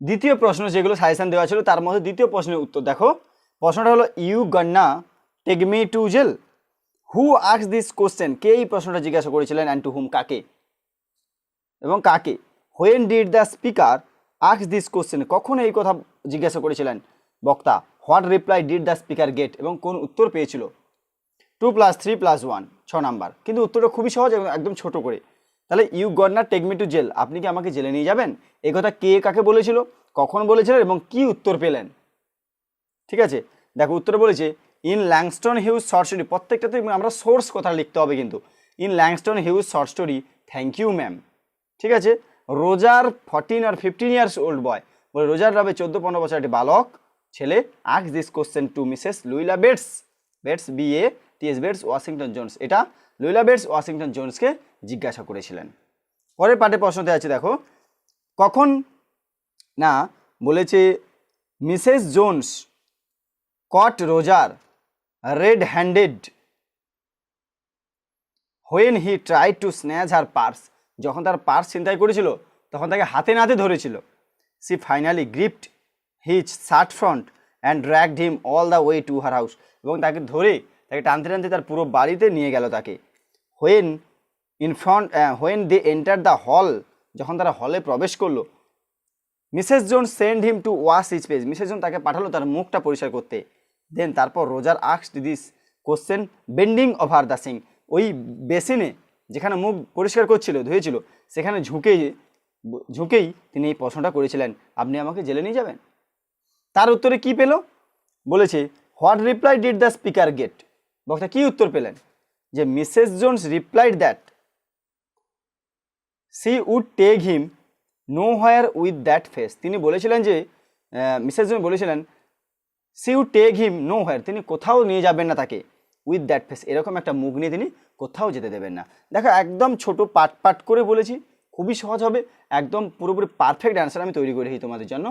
দ্বিতীয় প্রশ্ন যেগুলো সাজেশন দেওয়া ছিল তার মধ্যে দ্বিতীয় প্রশ্নের উত্তর দেখো। প্রশ্নটা হলো you gonna take me to jail. Who ask this question, কে এই প্রশ্নটা জিজ্ঞাসা করেছিলেন, অ্যান্ড টু হুম, কাকে এবং কাকে। When did the speaker ask this question, কখন এই কথা জিজ্ঞাসা করেছিলেন বক্তা। What reply did the speaker gate, এবং কোন উত্তর পেয়েছিল। 2+3+1 6 নাম্বার, কিন্তু উত্তরটা খুবই সহজ এবং একদম ছোট করে। তাহলে you gonna take me to jail, আপনি কি আমাকে জেলে নিয়ে যাবেন, এই কথা কে কাকে বলেছিল, কখন বলেছিলেন এবং কি উত্তর পেলেন। ঠিক আছে, দেখো উত্তরে বলেছে in Langston Hughes short story, প্রত্যেকটাতে আমরা সোর্স কথা লিখতে হবে কিন্তু। In Langston Hughes short story thank you ma'am. ঠিক আছে, রোজার 14 আর 15 ইয়ার্স ওল্ড বয়, বলে রোজার রাবে 14-15 বছর একটি বালক ছেলে ask this question to Mrs Luella Bates, Bates BATS Bates Washington Jones, এটা লুইলা বেটস ওয়াশিংটন জোন্সকে জিজ্ঞাসা করেছিলেন। পরের পাঠে প্রশ্নতে আছে দেখো, কখন না বলেছে Mrs Jones caught Roger red handed when he try to snatch her purse, যখন তার পার্স ছিনতাই করেছিল তখন তাকে হাতে নাতে ধরেছিল। She finally gripped his shirt front and dragged him all the way to her house, এবং তাকে ধরে তাকে টানতে টানতে তার পুরো বাড়িতে নিয়ে গেল তাকে। When they enter the hall, যখন তারা হলে প্রবেশ করলো, Mrs Jones send him to wash his face, Mrs Jones তাকে পাঠালো তার মুখটা পরিষ্কার করতে। দেন তারপর Roger asked this question bending over the sink, ওই বেসিনে যেখানে মুখ পরিষ্কার করছিল ধুয়েছিল সেখানে ঝুঁকেই তিনি এই প্রশ্নটা করেছিলেন, আপনি আমাকে জেলে নিয়ে যাবেন। তার উত্তরে কি পেল, বলেছে what reply did the speaker get, বক্তা কি উত্তর পেলেন, যে Mrs Jones replied that she would take him nowhere with that face, তিনি বলেছিলেন যে মিসেস জোন বলেছিলেন she would take him nowhere, তিনি কোথাও নিয়ে যাবেন না তাকে, উইথ দ্যাট ফেস, এরকম একটা মুখ নিয়ে তিনি কোথাও যেতে দেবেন না। দেখো একদম ছোট পাট করে বলেছি, খুবই সহজ হবে, একদম পুরোপুরি পারফেক্ট অ্যান্সার আমি তৈরি করেছি তোমাদের জন্য।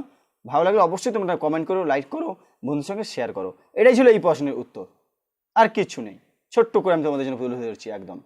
ভালো লাগলে অবশ্যই তোমরা কমেন্ট করো, লাইক করো, বন্ধুর সঙ্গে শেয়ার করো। এটাই ছিল এই প্রশ্নের উত্তর, আর কিচ্ছু নেই, ছোট্ট করে আমি তোমাদের জন্য তুলে ধরছি একদম।